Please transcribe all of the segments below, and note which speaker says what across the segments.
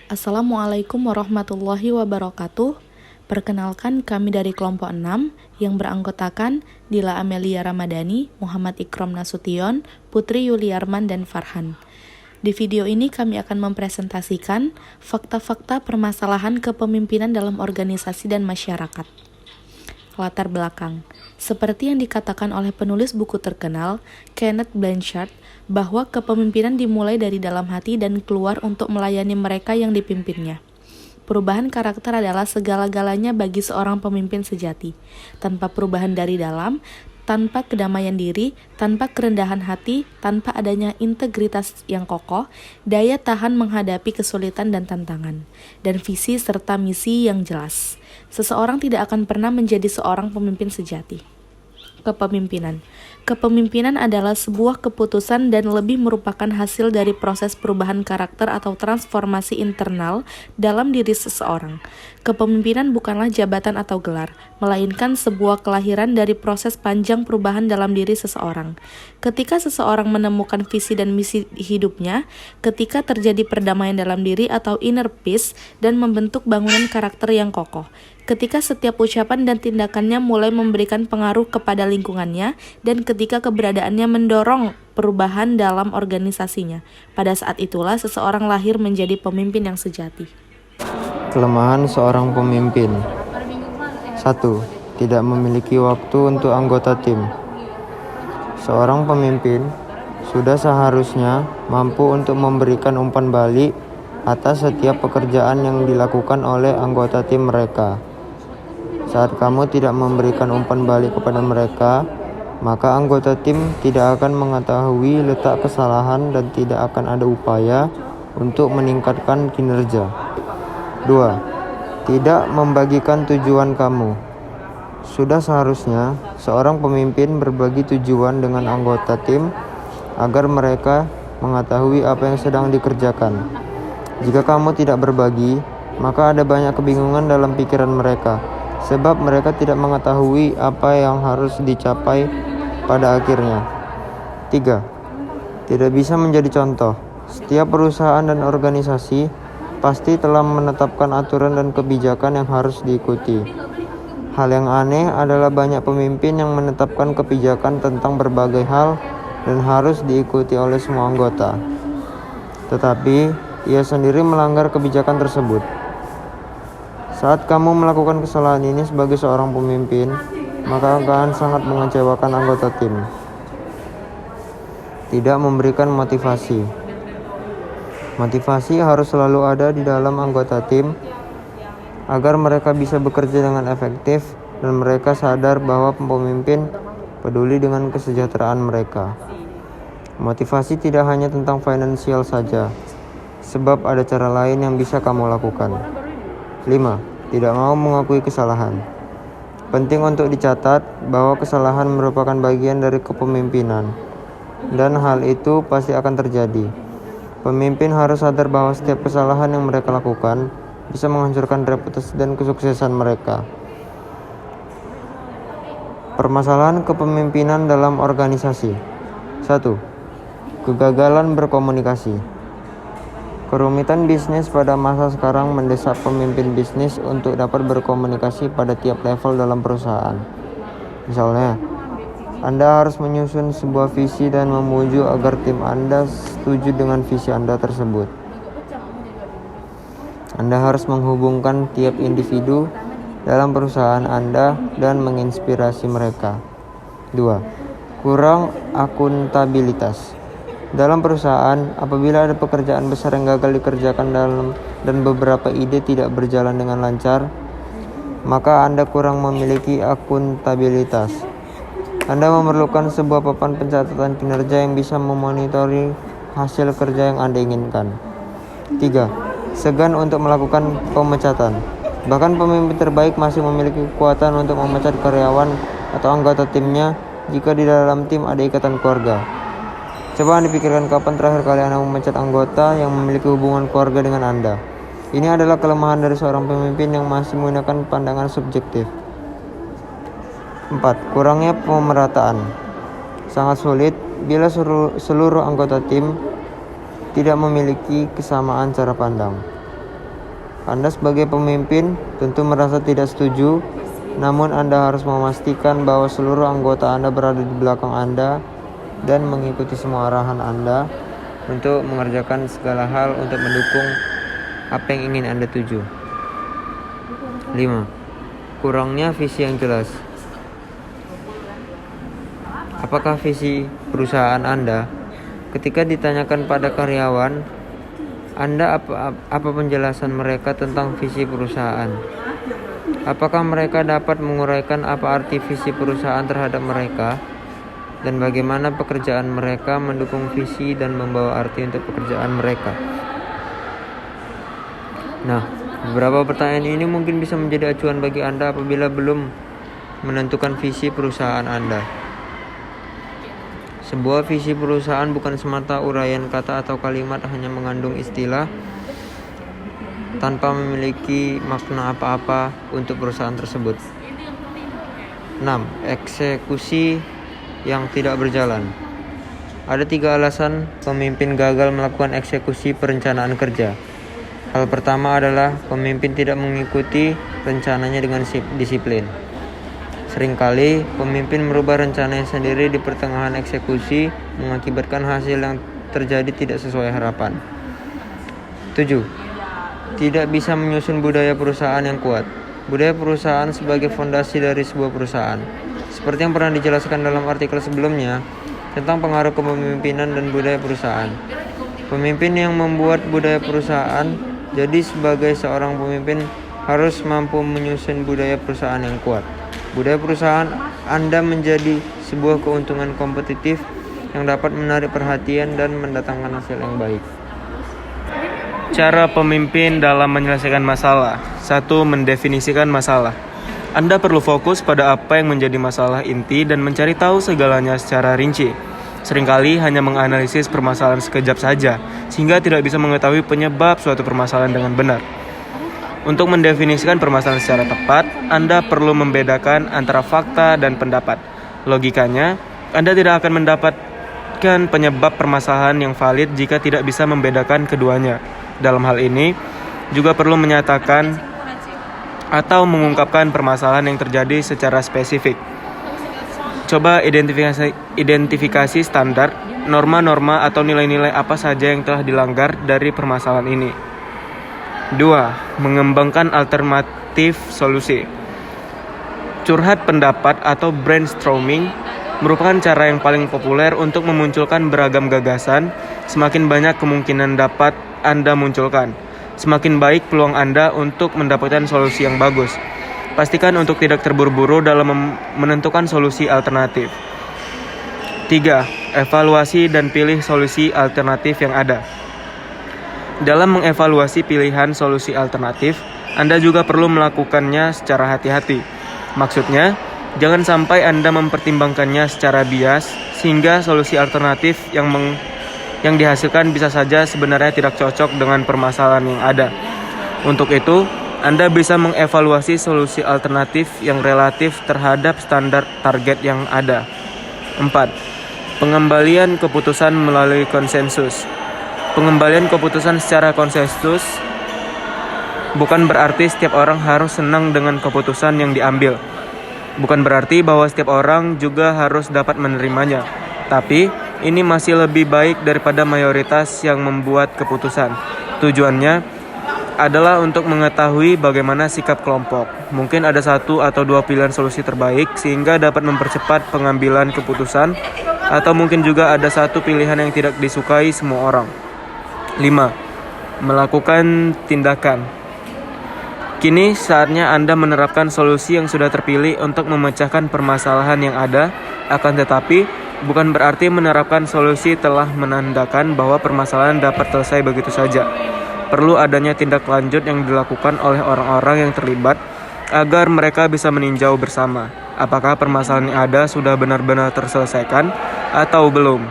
Speaker 1: Assalamualaikum warahmatullahi wabarakatuh. Perkenalkan, kami dari kelompok 6 yang beranggotakan Dila Amelia Ramadhani, Muhammad Ikram Nasution, Putri Yuliarman, dan Farhan. Di video ini kami akan mempresentasikan fakta-fakta permasalahan kepemimpinan dalam organisasi dan masyarakat. Latar belakang. Seperti yang dikatakan oleh penulis buku terkenal, Kenneth Blanchard, bahwa kepemimpinan dimulai dari dalam hati dan keluar untuk melayani mereka yang dipimpinnya. Perubahan karakter adalah segala-galanya bagi seorang pemimpin sejati. Tanpa perubahan dari dalam, tanpa kedamaian diri, tanpa kerendahan hati, tanpa adanya integritas yang kokoh, daya tahan menghadapi kesulitan dan tantangan, dan visi serta misi yang jelas, seseorang tidak akan pernah menjadi seorang pemimpin sejati. Kepemimpinan adalah sebuah keputusan dan lebih merupakan hasil dari proses perubahan karakter atau transformasi internal dalam diri seseorang. Kepemimpinan bukanlah jabatan atau gelar, melainkan sebuah kelahiran dari proses panjang perubahan dalam diri seseorang. Ketika seseorang menemukan visi dan misi hidupnya, ketika terjadi perdamaian dalam diri atau inner peace dan membentuk bangunan karakter yang kokoh, ketika setiap ucapan dan tindakannya mulai memberikan pengaruh kepada lingkungannya, dan ketika keberadaannya mendorong perubahan dalam organisasinya. Pada saat itulah seseorang lahir menjadi pemimpin yang sejati.
Speaker 2: Kelemahan seorang pemimpin. 1. Tidak memiliki waktu untuk anggota tim. Seorang pemimpin sudah seharusnya mampu untuk memberikan umpan balik atas setiap pekerjaan yang dilakukan oleh anggota tim mereka. Saat kamu tidak memberikan umpan balik kepada mereka, maka anggota tim tidak akan mengetahui letak kesalahan dan tidak akan ada upaya untuk meningkatkan kinerja. 2. Tidak membagikan tujuan kamu. Sudah seharusnya seorang pemimpin berbagi tujuan dengan anggota tim agar mereka mengetahui apa yang sedang dikerjakan. Jika kamu tidak berbagi, maka ada banyak kebingungan dalam pikiran mereka, sebab mereka tidak mengetahui apa yang harus dicapai pada akhirnya. 3. Tidak bisa menjadi contoh. Setiap perusahaan dan organisasi pasti telah menetapkan aturan dan kebijakan yang harus diikuti. Hal yang aneh adalah banyak pemimpin yang menetapkan kebijakan tentang berbagai hal dan harus diikuti oleh semua anggota, tetapi ia sendiri melanggar kebijakan tersebut. Saat kamu melakukan kesalahan ini sebagai seorang pemimpin, maka akan sangat mengecewakan anggota tim. Tidak memberikan motivasi. Motivasi harus selalu ada di dalam anggota tim agar mereka bisa bekerja dengan efektif dan mereka sadar bahwa pemimpin peduli dengan kesejahteraan mereka. Motivasi tidak hanya tentang finansial saja, sebab ada cara lain yang bisa kamu lakukan. 5. Tidak mau mengakui kesalahan. Penting untuk dicatat bahwa kesalahan merupakan bagian dari kepemimpinan, dan hal itu pasti akan terjadi. Pemimpin harus sadar bahwa setiap kesalahan yang mereka lakukan bisa menghancurkan reputasi dan kesuksesan mereka. Permasalahan kepemimpinan dalam organisasi. 1. Kegagalan berkomunikasi. Kerumitan bisnis pada masa sekarang mendesak pemimpin bisnis untuk dapat berkomunikasi pada tiap level dalam perusahaan. Misalnya, Anda harus menyusun sebuah visi dan memuju agar tim Anda setuju dengan visi Anda tersebut. Anda harus menghubungkan tiap individu dalam perusahaan Anda dan menginspirasi mereka. 2. Kurang akuntabilitas. Dalam perusahaan, apabila ada pekerjaan besar yang gagal dikerjakan dan beberapa ide tidak berjalan dengan lancar, maka Anda kurang memiliki akuntabilitas. Anda memerlukan sebuah papan pencatatan kinerja yang bisa memonitori hasil kerja yang Anda inginkan. 3. Segan untuk melakukan pemecatan. Bahkan pemimpin terbaik masih memiliki kekuatan untuk memecat karyawan atau anggota timnya jika di dalam tim ada ikatan keluarga. Coba Anda pikirkan kapan terakhir kali Anda memecat anggota yang memiliki hubungan keluarga dengan Anda. Ini adalah kelemahan dari seorang pemimpin yang masih menggunakan pandangan subjektif. 4. Kurangnya pemerataan. Sangat sulit bila seluruh anggota tim tidak memiliki kesamaan cara pandang. Anda sebagai pemimpin tentu merasa tidak setuju, namun Anda harus memastikan bahwa seluruh anggota Anda berada di belakang Anda dan mengikuti semua arahan Anda untuk mengerjakan segala hal untuk mendukung apa yang ingin Anda tuju. 5. Kurangnya visi yang jelas. Apakah visi perusahaan Anda? Ketika ditanyakan pada karyawan, Anda apa penjelasan mereka tentang visi perusahaan? Apakah mereka dapat menguraikan apa arti visi perusahaan terhadap mereka? Dan bagaimana pekerjaan mereka mendukung visi dan membawa arti untuk pekerjaan mereka? Nah, beberapa pertanyaan ini mungkin bisa menjadi acuan bagi Anda apabila belum menentukan visi perusahaan Anda. Sebuah visi perusahaan bukan semata uraian kata atau kalimat hanya mengandung istilah tanpa memiliki makna apa-apa untuk perusahaan tersebut. 6. Eksekusi yang tidak berjalan. Ada 3 alasan pemimpin gagal melakukan eksekusi perencanaan kerja. Hal pertama adalah pemimpin tidak mengikuti rencananya dengan disiplin. Seringkali pemimpin merubah rencananya sendiri di pertengahan eksekusi, mengakibatkan hasil yang terjadi tidak sesuai harapan. 7. Tidak bisa menyusun budaya perusahaan yang kuat. Budaya perusahaan sebagai fondasi dari sebuah perusahaan. Seperti yang pernah dijelaskan dalam artikel sebelumnya tentang pengaruh kepemimpinan dan budaya perusahaan. Pemimpin yang membuat budaya perusahaan, jadi sebagai seorang pemimpin harus mampu menyusun budaya perusahaan yang kuat. Budaya perusahaan Anda menjadi sebuah keuntungan kompetitif yang dapat menarik perhatian dan mendatangkan hasil yang baik.
Speaker 3: Cara pemimpin dalam menyelesaikan masalah. 1. Mendefinisikan masalah. Anda perlu fokus pada apa yang menjadi masalah inti dan mencari tahu segalanya secara rinci. Seringkali hanya menganalisis permasalahan sekejap saja, sehingga tidak bisa mengetahui penyebab suatu permasalahan dengan benar. Untuk mendefinisikan permasalahan secara tepat, Anda perlu membedakan antara fakta dan pendapat. Logikanya, Anda tidak akan mendapatkan penyebab permasalahan yang valid jika tidak bisa membedakan keduanya. Dalam hal ini, juga perlu menyatakan atau mengungkapkan permasalahan yang terjadi secara spesifik. Coba identifikasi standar, norma-norma atau nilai-nilai apa saja yang telah dilanggar dari permasalahan ini. 2. Mengembangkan alternatif solusi. Curhat pendapat atau brainstorming merupakan cara yang paling populer untuk memunculkan beragam gagasan. Semakin banyak kemungkinan dapat Anda munculkan, semakin baik peluang Anda untuk mendapatkan solusi yang bagus. Pastikan untuk tidak terburu-buru dalam menentukan solusi alternatif. 3. Evaluasi dan pilih solusi alternatif yang ada. Dalam mengevaluasi pilihan solusi alternatif, Anda juga perlu melakukannya secara hati-hati. Maksudnya, jangan sampai Anda mempertimbangkannya secara bias, sehingga solusi alternatif yang dihasilkan bisa saja sebenarnya tidak cocok dengan permasalahan yang ada. Untuk itu, Anda bisa mengevaluasi solusi alternatif yang relatif terhadap standar target yang ada. 4. Pengembalian keputusan melalui konsensus. Pengembalian keputusan secara konsensus bukan berarti setiap orang harus senang dengan keputusan yang diambil. Bukan berarti bahwa setiap orang juga harus dapat menerimanya. Tapi, ini masih lebih baik daripada mayoritas yang membuat keputusan. Tujuannya adalah untuk mengetahui bagaimana sikap kelompok. Mungkin ada 1 atau 2 pilihan solusi terbaik sehingga dapat mempercepat pengambilan keputusan, atau mungkin juga ada 1 pilihan yang tidak disukai semua orang. 5. Melakukan tindakan. Kini saatnya Anda menerapkan solusi yang sudah terpilih untuk memecahkan permasalahan yang ada, akan tetapi bukan berarti menerapkan solusi telah menandakan bahwa permasalahan dapat selesai begitu saja. Perlu adanya tindak lanjut yang dilakukan oleh orang-orang yang terlibat agar mereka bisa meninjau bersama apakah permasalahan yang ada sudah benar-benar terselesaikan atau belum.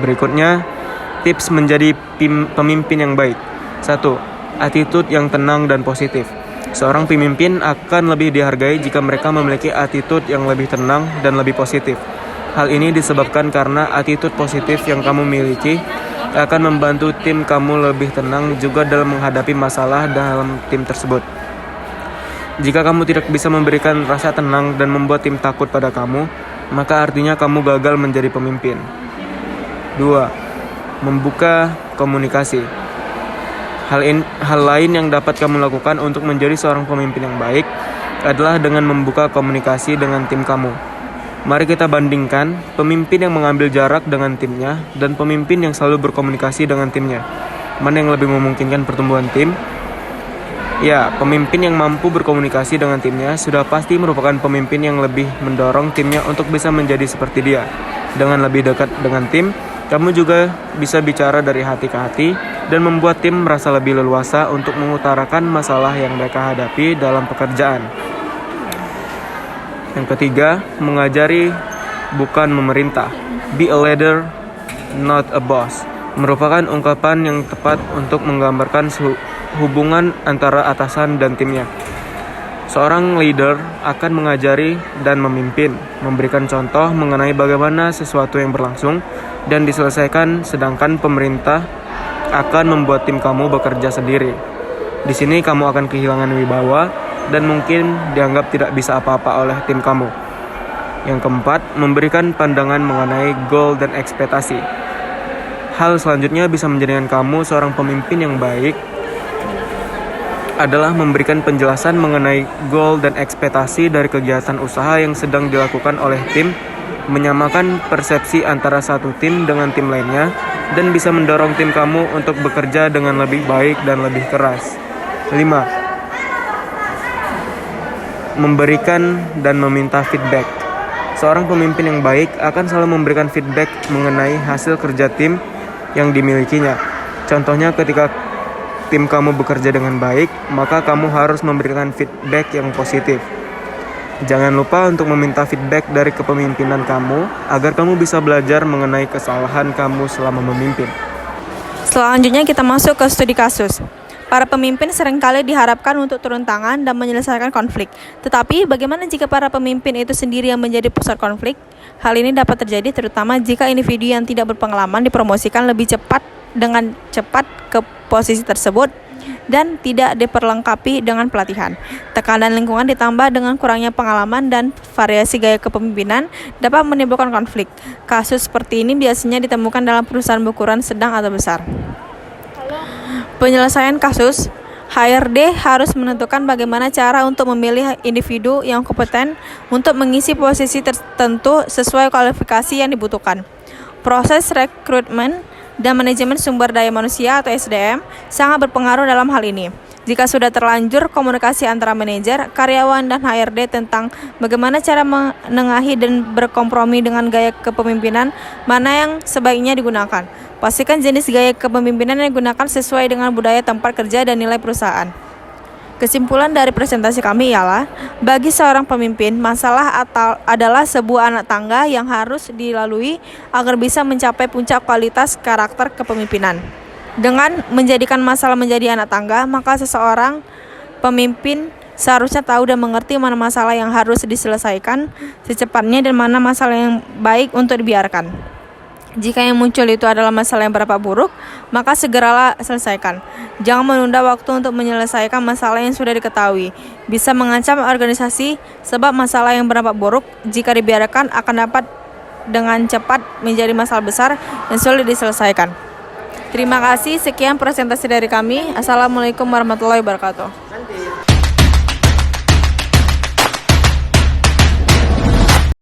Speaker 3: Berikutnya, tips menjadi pemimpin yang baik. 1. Attitude yang tenang dan positif. Seorang pemimpin akan lebih dihargai jika mereka memiliki attitude yang lebih tenang dan lebih positif. Hal ini disebabkan karena attitude positif yang kamu miliki akan membantu tim kamu lebih tenang juga dalam menghadapi masalah dalam tim tersebut. Jika kamu tidak bisa memberikan rasa tenang dan membuat tim takut pada kamu, maka artinya kamu gagal menjadi pemimpin. 2. Membuka komunikasi. Hal lain yang dapat kamu lakukan untuk menjadi seorang pemimpin yang baik adalah dengan membuka komunikasi dengan tim kamu. Mari kita bandingkan pemimpin yang mengambil jarak dengan timnya dan pemimpin yang selalu berkomunikasi dengan timnya. Mana yang lebih memungkinkan pertumbuhan tim? Ya, pemimpin yang mampu berkomunikasi dengan timnya sudah pasti merupakan pemimpin yang lebih mendorong timnya untuk bisa menjadi seperti dia. Dengan lebih dekat dengan tim, kamu juga bisa bicara dari hati ke hati dan membuat tim merasa lebih leluasa untuk mengutarakan masalah yang mereka hadapi dalam pekerjaan. Yang ketiga, mengajari bukan memerintah. Be a leader, not a boss. Merupakan ungkapan yang tepat untuk menggambarkan hubungan antara atasan dan timnya. Seorang leader akan mengajari dan memimpin, memberikan contoh mengenai bagaimana sesuatu yang berlangsung dan diselesaikan, sedangkan pemerintah akan membuat tim kamu bekerja sendiri. Di sini kamu akan kehilangan wibawa dan mungkin dianggap tidak bisa apa-apa oleh tim kamu. Yang keempat, memberikan pandangan mengenai goal dan ekspektasi. Hal selanjutnya bisa menjadikan kamu seorang pemimpin yang baik adalah memberikan penjelasan mengenai goal dan ekspektasi dari kegiatan usaha yang sedang dilakukan oleh tim, menyamakan persepsi antara satu tim dengan tim lainnya, dan bisa mendorong tim kamu untuk bekerja dengan lebih baik dan lebih keras. 5. Memberikan dan meminta feedback. Seorang pemimpin yang baik akan selalu memberikan feedback mengenai hasil kerja tim yang dimilikinya. Contohnya ketika tim kamu bekerja dengan baik, maka kamu harus memberikan feedback yang positif. Jangan lupa untuk meminta feedback dari kepemimpinan kamu agar kamu bisa belajar mengenai kesalahan kamu selama memimpin.
Speaker 4: Selanjutnya kita masuk ke studi kasus. Para pemimpin seringkali diharapkan untuk turun tangan dan menyelesaikan konflik. Tetapi bagaimana jika para pemimpin itu sendiri yang menjadi pusat konflik? Hal ini dapat terjadi terutama jika individu yang tidak berpengalaman dipromosikan lebih cepat ke posisi tersebut dan tidak diperlengkapi dengan pelatihan. Tekanan lingkungan ditambah dengan kurangnya pengalaman dan variasi gaya kepemimpinan dapat menimbulkan konflik. Kasus seperti ini biasanya ditemukan dalam perusahaan berukuran sedang atau besar. Penyelesaian kasus, HRD harus menentukan bagaimana cara untuk memilih individu yang kompeten untuk mengisi posisi tertentu sesuai kualifikasi yang dibutuhkan. Proses rekrutmen dan manajemen sumber daya manusia atau SDM sangat berpengaruh dalam hal ini. Jika sudah terlanjur komunikasi antara manajer, karyawan, dan HRD tentang bagaimana cara menengahi dan berkompromi dengan gaya kepemimpinan mana yang sebaiknya digunakan. Pastikan jenis gaya kepemimpinan yang digunakan sesuai dengan budaya tempat kerja dan nilai perusahaan. Kesimpulan dari presentasi kami ialah, bagi seorang pemimpin, masalah adalah sebuah anak tangga yang harus dilalui agar bisa mencapai puncak kualitas karakter kepemimpinan. Dengan menjadikan masalah menjadi anak tangga, maka seseorang pemimpin seharusnya tahu dan mengerti mana masalah yang harus diselesaikan secepatnya dan mana masalah yang baik untuk dibiarkan. Jika yang muncul itu adalah masalah yang berdampak buruk, maka segeralah selesaikan. Jangan menunda waktu untuk menyelesaikan masalah yang sudah diketahui. Bisa mengancam organisasi sebab masalah yang berdampak buruk jika dibiarkan akan dapat dengan cepat menjadi masalah besar yang sulit diselesaikan. Terima kasih, sekian presentasi dari kami. Assalamualaikum warahmatullahi wabarakatuh.